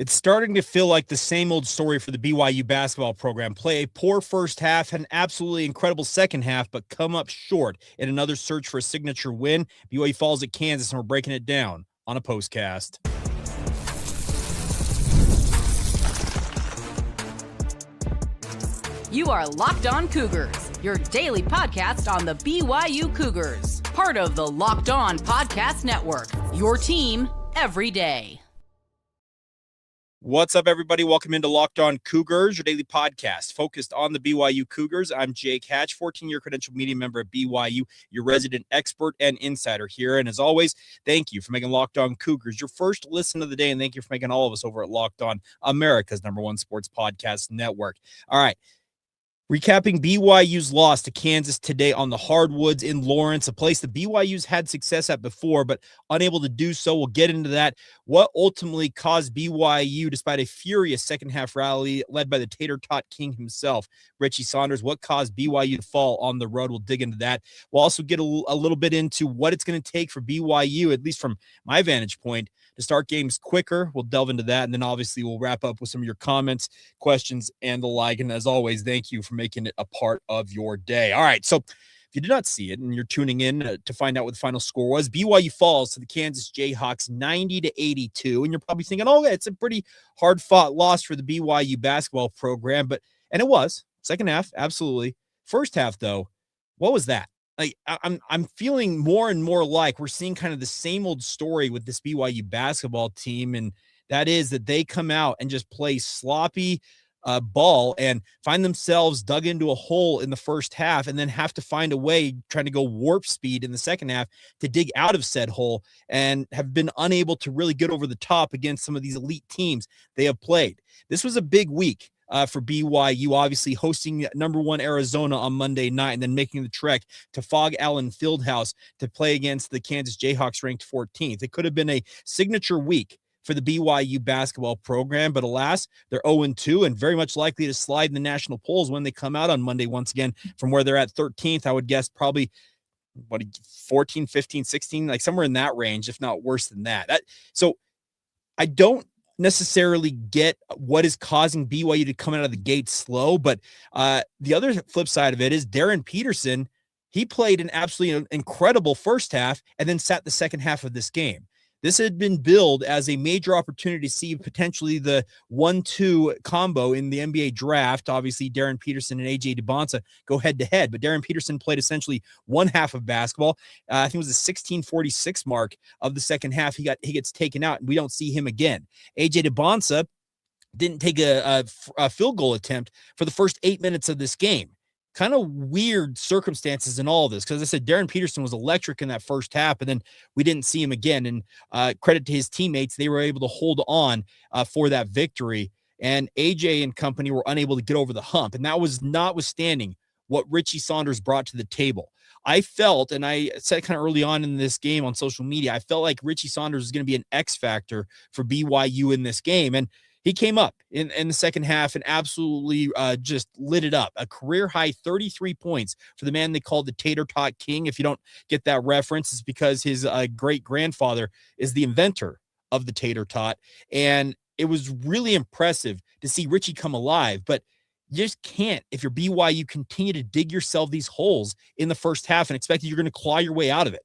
It's starting to feel like the same old story for the BYU basketball program. Play a poor first half, had an absolutely incredible second half, but come up short in another search for a signature win. BYU falls at Kansas, and we're breaking it down on a postcast. You are Locked On Cougars, your daily podcast on the BYU Cougars. Part of the Locked On Podcast Network, your team every day. What's up, everybody? Welcome into Locked On Cougars, your daily podcast focused on the BYU Cougars. I'm Jake Hatch, 14-year credentialed media member at BYU, your resident expert and insider here. And as always, thank you for making Locked On Cougars your first listen of the day, and thank you for making all of us over at Locked On, America's #1 sports podcast network. All right. Recapping BYU's loss to Kansas today on the hardwoods in Lawrence, a place the BYU's had success at before, but unable to do so. We'll get into that. What ultimately caused BYU, despite a furious second-half rally led by the Tater Tot King himself, Richie Saunders, what caused BYU to fall on the road? We'll dig into that. We'll also get a little bit into what it's going to take for BYU, at least from my vantage point, to start games quicker. We'll delve into that, and then obviously we'll wrap up with some of your comments, questions, and the like. And as always, thank you for making it a part of your day. All right, so if you did not see it and you're tuning in to find out what the final score was, BYU falls to the Kansas Jayhawks 90-82, and you're probably thinking, oh, it's a pretty hard-fought loss for the BYU basketball program, and it was. Second half, absolutely. First half, though, what was that? Like, I'm feeling more and more like we're seeing kind of the same old story with this BYU basketball team, and that is that they come out and just play sloppy ball and find themselves dug into a hole in the first half and then have to find a way trying to go warp speed in the second half to dig out of said hole, and have been unable to really get over the top against some of these elite teams they have played. This was a big week for BYU, obviously hosting #1 Arizona on Monday night and then making the trek to Allen Fieldhouse to play against the Kansas Jayhawks ranked 14th. It could have been a signature week for the BYU basketball program, but alas, they're 0-2 and very much likely to slide in the national polls when they come out on Monday once again from where they're at 13th. I would guess probably 14, 15, 16, like somewhere in that range, if not worse than that. So I don't necessarily get what is causing BYU to come out of the gate slow, but the other flip side of it is Darren Peterson. He played an absolutely incredible first half and then sat the second half of this game. This had been billed as a major opportunity to see potentially the 1-2 combo in the NBA draft. Obviously, Darren Peterson and AJ DeBonsa go head-to-head, but Darren Peterson played essentially one half of basketball. I think it was the 16:46 mark of the second half. He gets taken out, and we don't see him again. AJ DeBonsa didn't take a field goal attempt for the first 8 minutes of this game. Kind of weird circumstances in all of this, because I said Darren Peterson was electric in that first half, and then we didn't see him again. And credit to his teammates, they were able to hold on for that victory. And AJ and company were unable to get over the hump, and that was notwithstanding what Richie Saunders brought to the table. I felt, and I said kind of early on in this game on social media, I felt like Richie Saunders was going to be an X factor for BYU in this game, and he came up in the second half and absolutely just lit it up. A career-high 33 points for the man they called the Tater Tot King. If you don't get that reference, it's because his great-grandfather is the inventor of the Tater Tot. And it was really impressive to see Richie come alive. But you just can't, if you're BYU, continue to dig yourself these holes in the first half and expect that you're going to claw your way out of it.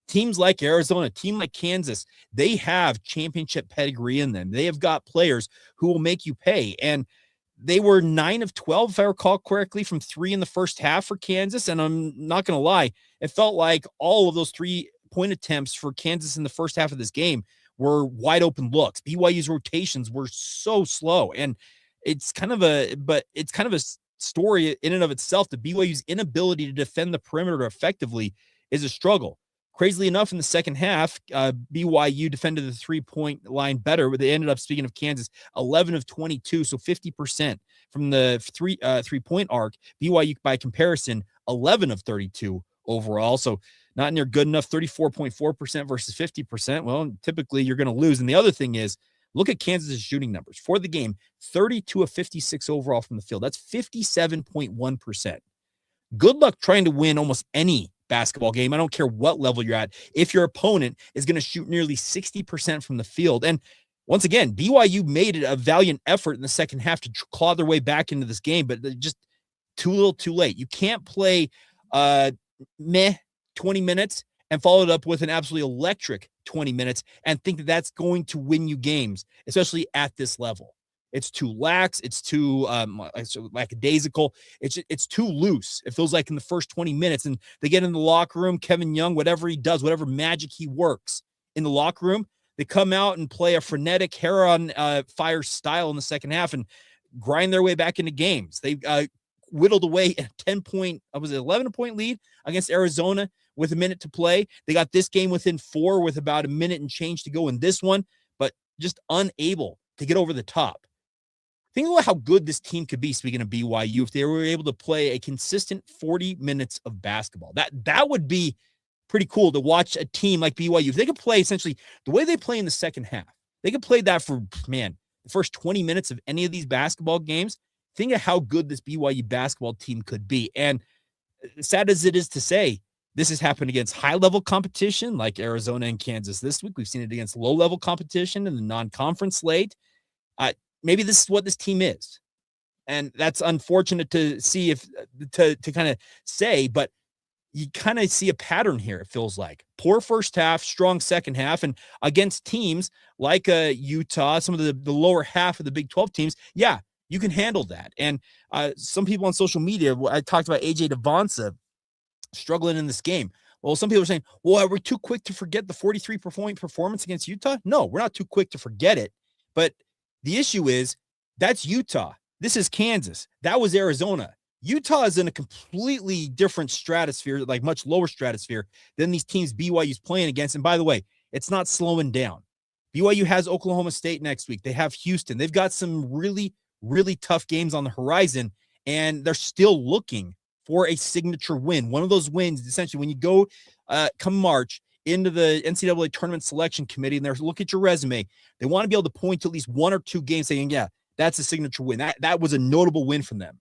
Teams like Arizona, a team like Kansas, they have championship pedigree in them. They have got players who will make you pay. And they were 9 of 12, if I recall correctly, from 3 in the first half for Kansas. And I'm not going to lie, it felt like all of those 3-point attempts for Kansas in the first half of this game were wide open looks. BYU's rotations were so slow. And it's kind of a story in and of itself. The BYU's inability to defend the perimeter effectively is a struggle. Crazily enough, in the second half, BYU defended the 3-point line better, but they ended up, speaking of Kansas, 11 of 22, so 50% from the three-point arc. BYU, by comparison, 11 of 32 overall, so not near good enough. 34.4% versus 50%. Well, typically you're going to lose. And the other thing is, look at Kansas's shooting numbers for the game: 32 of 56 overall from the field. That's 57.1%. Good luck trying to win almost any basketball game. I don't care what level you're at. If your opponent is going to shoot nearly 60% from the field, and once again, BYU made it a valiant effort in the second half to claw their way back into this game, but just too little, too late. You can't play 20 minutes and follow it up with an absolutely electric 20 minutes and think that that's going to win you games, especially at this level. It's too lax. It's too lackadaisical. It's too loose. It feels like in the first 20 minutes, and they get in the locker room, Kevin Young, whatever he does, whatever magic he works in the locker room, they come out and play a frenetic, hair on fire style in the second half and grind their way back into games. They whittled away a 11-point lead against Arizona with a minute to play. They got this game within 4 with about a minute and change to go in this one, but just unable to get over the top. Think about how good this team could be, speaking of BYU, if they were able to play a consistent 40 minutes of basketball. That would be pretty cool to watch a team like BYU. If they could play essentially the way they play in the second half, they could play that for, the first 20 minutes of any of these basketball games. Think of how good this BYU basketball team could be. And sad as it is to say, this has happened against high-level competition like Arizona and Kansas this week. We've seen it against low-level competition in the non-conference slate. Maybe this is what this team is. And that's unfortunate to see, to kind of say, but you kind of see a pattern here, it feels like. Poor first half, strong second half, and against teams like Utah, some of the lower half of the Big 12 teams, yeah, you can handle that. And some people on social media, I talked about AJ Devonsa struggling in this game. Well, some people are saying, well, are we too quick to forget the 43-point performance against Utah? No, we're not too quick to forget it. But the issue is that's Utah. This is Kansas. That was Arizona. Utah is in a completely different stratosphere, like much lower stratosphere than these teams BYU's playing against. And by the way, it's not slowing down. BYU has Oklahoma State next week. They have Houston. They've got some really, really tough games on the horizon, and they're still looking for a signature win. One of those wins, essentially, when you go come March into the NCAA tournament selection committee and they're look at your resume, they want to be able to point to at least one or two games saying, yeah, that's a signature win. That was a notable win from them.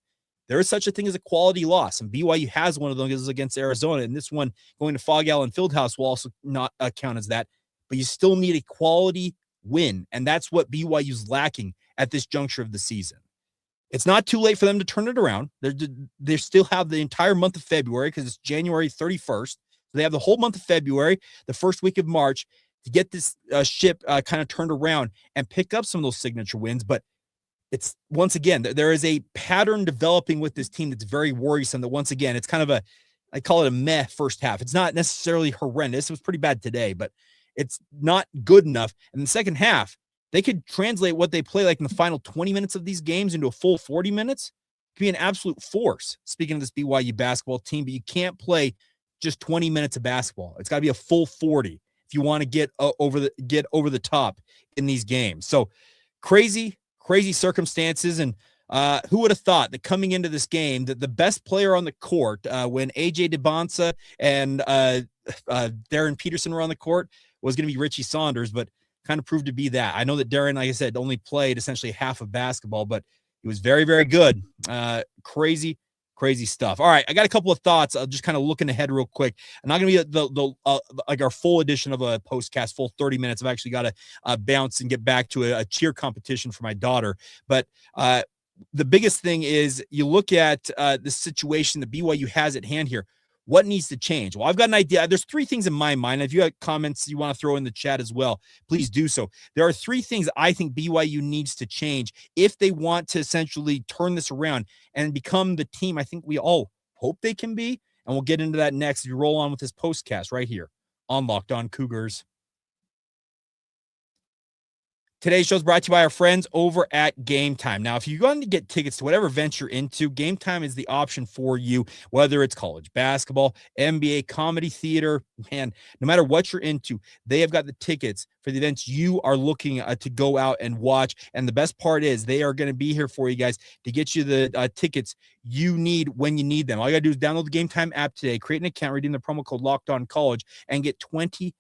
There is such a thing as a quality loss, and BYU has one of those against Arizona, and this one going to Allen Fieldhouse will also not count as that, but you still need a quality win, and that's what BYU's lacking at this juncture of the season. It's not too late for them to turn it around. They still have the entire month of February because it's January 31st. So they have the whole month of February, the first week of March, to get this ship kind of turned around and pick up some of those signature wins, but it's once again, there is a pattern developing with this team that's very worrisome that once again, it's kind of I call it a meh first half. It's not necessarily horrendous. It was pretty bad today, but it's not good enough. And the second half, they could translate what they play like in the final 20 minutes of these games into a full 40 minutes. It could be an absolute force. Speaking of this BYU basketball team, but you can't play just 20 minutes of basketball. It's got to be a full 40 if you want to get over the top in these games. So crazy circumstances. And who would have thought that coming into this game that the best player on the court when AJ Devonsa and Darren Peterson were on the court was going to be Richie Saunders, but kind of proved to be that. I know that Darren, like I said, only played essentially half of basketball, but he was very, very good. Crazy stuff. All right, I got a couple of thoughts. I'll just kind of looking ahead real quick. I'm not going to be the like our full edition of a postcast, full 30 minutes. I've actually got to bounce and get back to a cheer competition for my daughter. But the biggest thing is you look at the situation that BYU has at hand here. What needs to change? Well, I've got an idea. There's 3 things in my mind. If you have comments you want to throw in the chat as well, please do so. There are 3 things I think BYU needs to change if they want to essentially turn this around and become the team I think we all hope they can be. And we'll get into that next if you roll on with this postcast right here on Locked On Cougars. Today's show is brought to you by our friends over at Game Time. Now, if you're going to get tickets to whatever event you're into, Game Time is the option for you, whether it's college basketball, NBA, comedy, theater, man, no matter what you're into, they have got the tickets for the events you are looking to go out and watch. And the best part is they are going to be here for you guys to get you the tickets you need when you need them. All you got to do is download the Game Time app today, create an account, redeem the promo code Locked On College, and get $20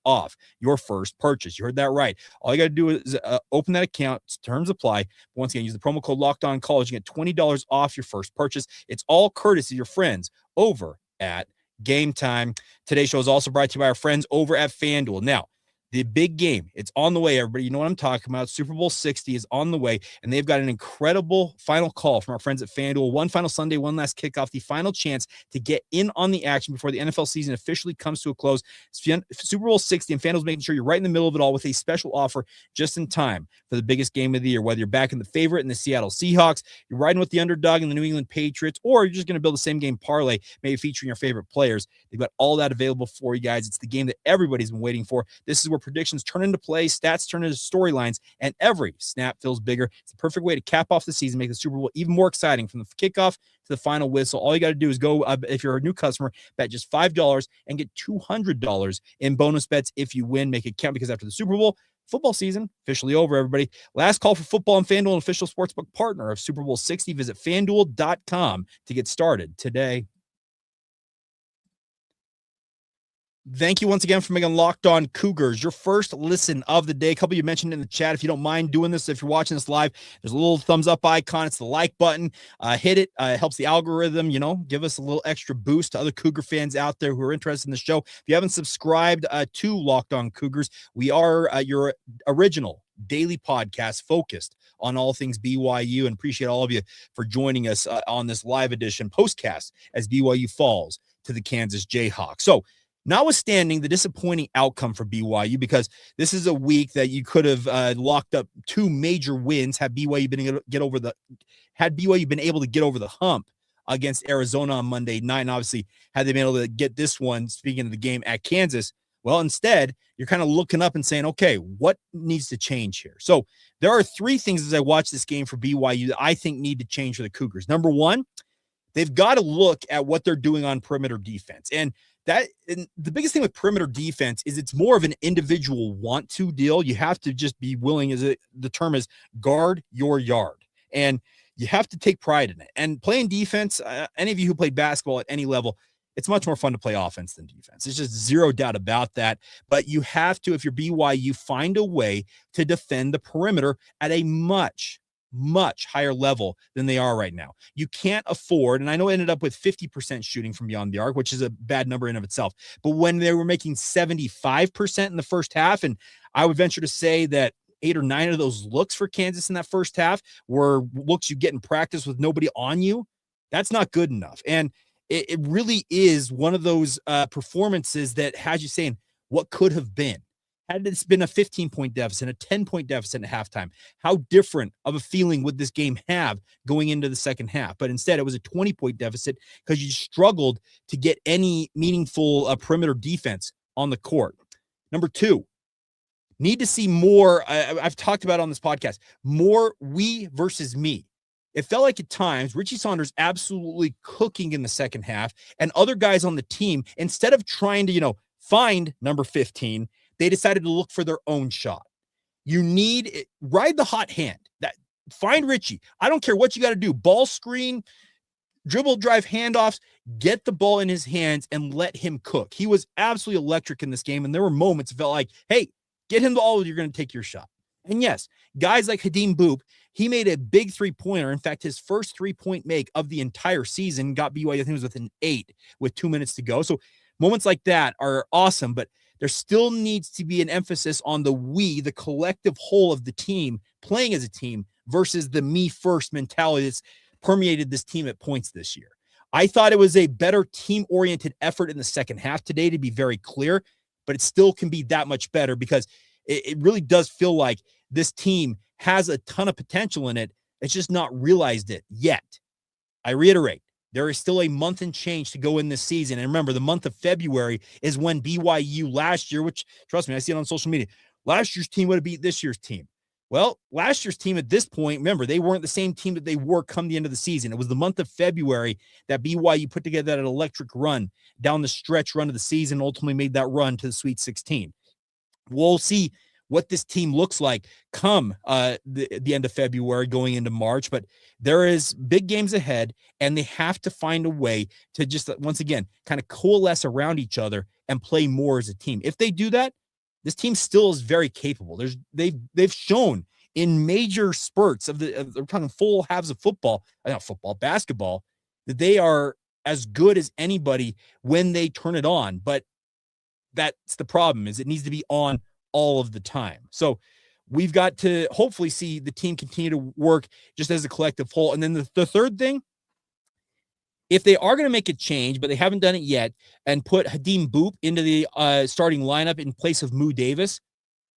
off your first purchase. You heard that right. All you got to do is open that account. Terms apply. Once again, use the promo code Locked On College. You get $20 off your first purchase. It's all courtesy of your friends over at Game Time. Today's show is also brought to you by our friends over at FanDuel. Now, The big game, it's on the way, everybody. You know what I'm talking about. Super Bowl 60 is on the way, and they've got an incredible final call from our friends at FanDuel. One final Sunday, one last kickoff, the final chance to get in on the action before the NFL season officially comes to a close. Super Bowl 60, and FanDuel's making sure you're right in the middle of it all with a special offer just in time for the biggest game of the year. Whether you're backing the favorite in the Seattle Seahawks, you're riding with the underdog in the New England Patriots, or you're just going to build a same game parlay, maybe featuring your favorite players. They've got all that available for you guys. It's the game that everybody's been waiting for. This is where predictions turn into play, stats turn into storylines, and every snap feels bigger. It's the perfect way to cap off the season, make the Super Bowl even more exciting from the kickoff to the final whistle. All you got to do is go, if you're a new customer, bet just $5 and get $200 in bonus bets if you win. Make it count, because after the Super Bowl, football season officially over, everybody. Last call for football, and FanDuel, an official sportsbook partner of Super Bowl 60. Visit FanDuel.com to get started today. Thank you once again for making Locked On Cougars your first listen of the day. A couple of you mentioned in the chat, if you don't mind doing this, if you're watching this live, there's a little thumbs up icon. It's the like button. Hit it. It helps the algorithm, give us a little extra boost to other Cougar fans out there who are interested in the show. If you haven't subscribed to Locked On Cougars, we are your original daily podcast focused on all things BYU, and appreciate all of you for joining us on this live edition postcast as BYU falls to the Kansas Jayhawks. So, notwithstanding the disappointing outcome for BYU, because this is a week that you could have locked up two major wins had BYU been able to get over the hump against Arizona on Monday night, and obviously had they been able to get this one, speaking of the game at Kansas, well, instead you're kind of looking up and saying, okay, what needs to change here? So there are three things as I watch this game for BYU that I think need to change for the Cougars. Number one, they've got to look at what they're doing on perimeter defense, and the biggest thing with perimeter defense is it's more of an individual want to deal. You have to just be willing, the term is, guard your yard. And you have to take pride in it. And playing defense, any of you who played basketball at any level, it's much more fun to play offense than defense. There's just zero doubt about that. But you have to, if you're BYU, find a way to defend the perimeter at a much higher level than they are right now. You can't afford, and I know it ended up with 50% shooting from beyond the arc, which is a bad number in of itself, but when they were making 75% in the first half, and I would venture to say that 8 or 9 of those looks for Kansas in that first half were looks you get in practice with nobody on you, that's not good enough. And it really is one of those performances that has you saying, what could have been? Had this been a 15-point deficit, a 10-point deficit at halftime, how different of a feeling would this game have going into the second half? But instead, it was a 20-point deficit because you struggled to get any meaningful perimeter defense on the court. Number two, need to see more, I've talked about on this podcast, more we versus me. It felt like at times Richie Saunders absolutely cooking in the second half, and other guys on the team, instead of trying to, find number 15, they decided to look for their own shot. You need it, ride the hot hand. Find Richie. I don't care what you got to do. Ball screen, dribble drive handoffs, get the ball in his hands and let him cook. He was absolutely electric in this game, and there were moments it felt like, hey, get him the ball, you're going to take your shot. And yes, guys like Hadim Boop, he made a big three-pointer. In fact, his first three-point make of the entire season got BYU, I think it was within 8 with 2 minutes to go. So moments like that are awesome, but there still needs to be an emphasis on the collective whole of the team playing as a team versus the me first mentality that's permeated this team at points this year. I thought it was a better team-oriented effort in the second half today, to be very clear, but it still can be that much better because it really does feel like this team has a ton of potential in it. It's just not realized it yet. I reiterate, there is still a month and change to go in this season. And remember, the month of February is when BYU last year, which, trust me, I see it on social media, last year's team would have beat this year's team. Well, last year's team at this point, remember, they weren't the same team that they were come the end of the season. It was the month of February that BYU put together that electric run down the stretch run of the season, ultimately made that run to the Sweet 16. We'll see what this team looks like come the end of February going into March, but there is big games ahead, and they have to find a way to just, once again, kind of coalesce around each other and play more as a team. If they do that, this team still is very capable. They've shown in major spurts they're talking full halves of basketball, that they are as good as anybody when they turn it on. But that's the problem, is it needs to be on all of the time. So we've got to hopefully see the team continue to work just as a collective whole. And then the third thing, if they are going to make a change, but they haven't done it yet, and put Hadim Boop into the starting lineup in place of Moo Davis,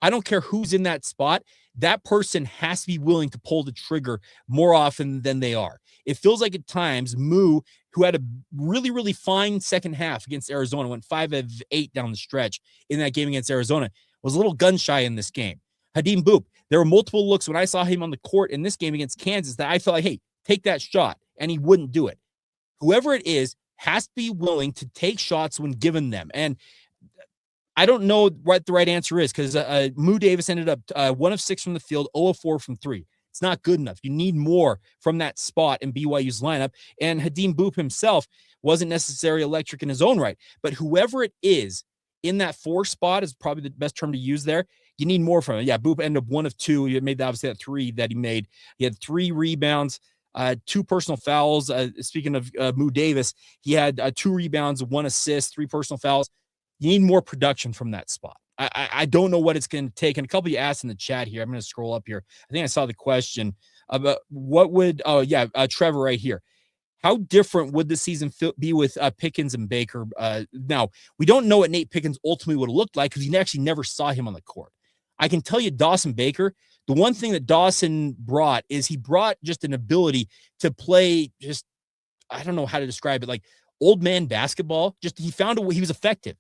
I don't care who's in that spot. That person has to be willing to pull the trigger more often than they are. It feels like at times Moo, who had a really, really fine second half against Arizona, went 5 of 8 down the stretch in that game against Arizona, was a little gun shy in this game. Hadim Boop, there were multiple looks when I saw him on the court in this game against Kansas that I felt like, hey, take that shot, and he wouldn't do it. Whoever it is has to be willing to take shots when given them. And I don't know what the right answer is, because Moo Davis ended up 1 of 6 from the field, 0 of 4 from 3. It's not good enough. You need more from that spot in BYU's lineup. And Hadim Boop himself wasn't necessarily electric in his own right. But whoever it is in that 4 spot is probably the best term to use there. You need more from him. Yeah, Boop ended up 1 of 2. He made obviously that 3 that he made. He had 3 rebounds. 2 personal fouls. Speaking of Moo Davis, he had 2 rebounds, 1 assist, 3 personal fouls. You need more production from that spot. I don't know what it's going to take. And a couple of you asked in the chat here. I'm going to scroll up here. I think I saw the question about what would, Trevor right here. How different would the season be with Pickens and Baker? Now, we don't know what Nate Pickens ultimately would have looked like because we actually never saw him on the court. I can tell you Dawson Baker, the one thing that Dawson brought is he brought just an ability to play just, I don't know how to describe it, like old man basketball. Just he found a way, he was effective.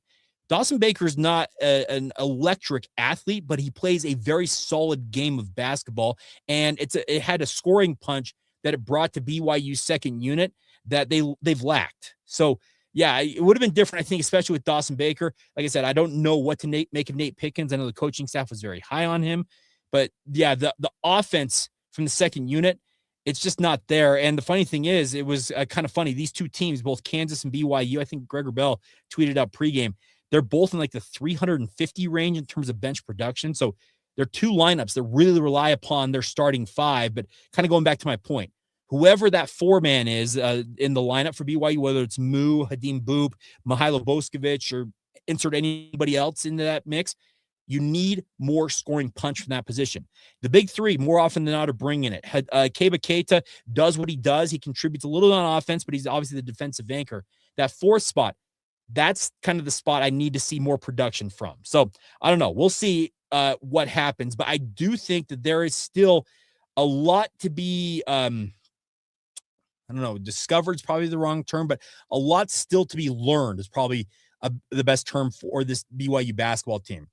Dawson Baker is not an electric athlete, but he plays a very solid game of basketball, and it had a scoring punch that it brought to BYU's second unit that they've lacked. So, yeah, it would have been different, I think, especially with Dawson Baker. Like I said, I don't know what to make of Nate Pickens. I know the coaching staff was very high on him, but yeah, the offense from the second unit, it's just not there. And the funny thing is, it was kind of funny. These two teams, both Kansas and BYU, I think Gregor Bell tweeted out pregame, they're both in like the 350 range in terms of bench production. So they're 2 lineups that really rely upon their starting 5. But kind of going back to my point, whoever that 4-man is in the lineup for BYU, whether it's Moo, Hadim Boop, Mihailo Boskovic, or insert anybody else into that mix, you need more scoring punch from that position. The big 3, more often than not, are bringing it. Keba Keita does what he does. He contributes a little on offense, but he's obviously the defensive anchor. That 4th spot, that's kind of the spot I need to see more production from. So I don't know. We'll see what happens, but I do think that there is still a lot to be, I don't know, discovered is probably the wrong term, but a lot still to be learned is probably the best term for this BYU basketball team.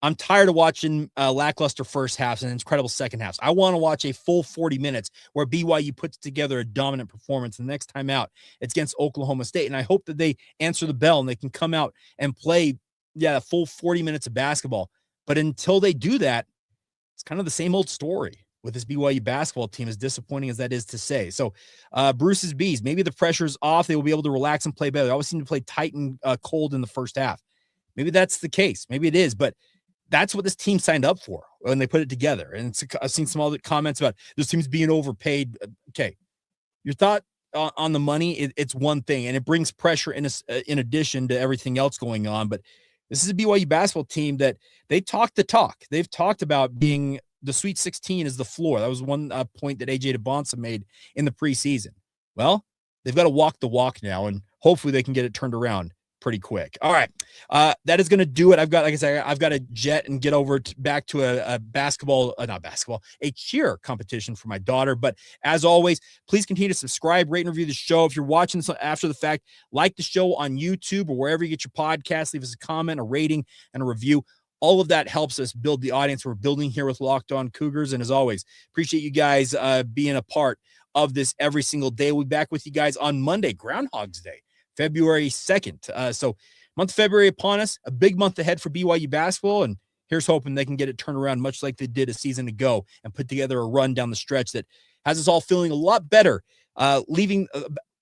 I'm tired of watching lackluster first halves and incredible second halves. I want to watch a full 40 minutes where BYU puts together a dominant performance. The next time out, it's against Oklahoma State. And I hope that they answer the bell and they can come out and play, a full 40 minutes of basketball. But until they do that, it's kind of the same old story with this BYU basketball team, as disappointing as that is to say. So Bruce's Bees, maybe the pressure's off. They will be able to relax and play better. They always seem to play tight and cold in the first half. Maybe that's the case. Maybe it is, but that's what this team signed up for when they put it together. And I've seen some other comments about this team's being overpaid. Okay. Your thought on the money, it's one thing, and it brings pressure in addition to everything else going on. But this is a BYU basketball team that they talk the talk. They've talked about being the Sweet 16 is the floor. That was one point that AJ DeBonsa made in the preseason. Well, they've got to walk the walk now, and hopefully they can get it turned around pretty quick. All right. That is going to do it. I've got a jet and get over back to a cheer competition for my daughter. But as always, please continue to subscribe, rate, and review the show. If you're watching this after the fact, like the show on YouTube or wherever you get your podcast, leave us a comment, a rating, and a review. All of that helps us build the audience we're building here with Locked On Cougars. And as always, appreciate you guys being a part of this every single day. We'll be back with you guys on Monday, Groundhog's Day, February 2nd. So month of February upon us, a big month ahead for BYU basketball. And here's hoping they can get it turned around much like they did a season ago and put together a run down the stretch that has us all feeling a lot better leaving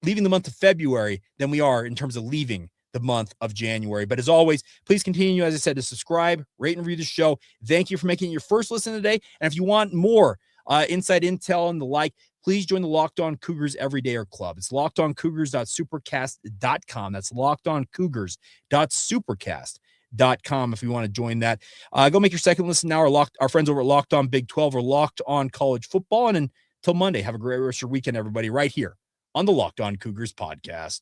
the month of February than we are in terms of leaving the month of January. But as always, please continue, as I said, to subscribe, rate, and review the show. Thank you for making it your first listen today. And if you want more inside intel and the like, please join the Locked On Cougars Everydayer Club. It's lockedoncougars.supercast.com. That's lockedoncougars.supercast.com. BYUCougars.com if you want to join that. Go make your second listen now. Our friends over at Locked On Big 12 or Locked On College Football. And until Monday, have a great rest of your weekend, everybody, right here on the Locked On Cougars podcast.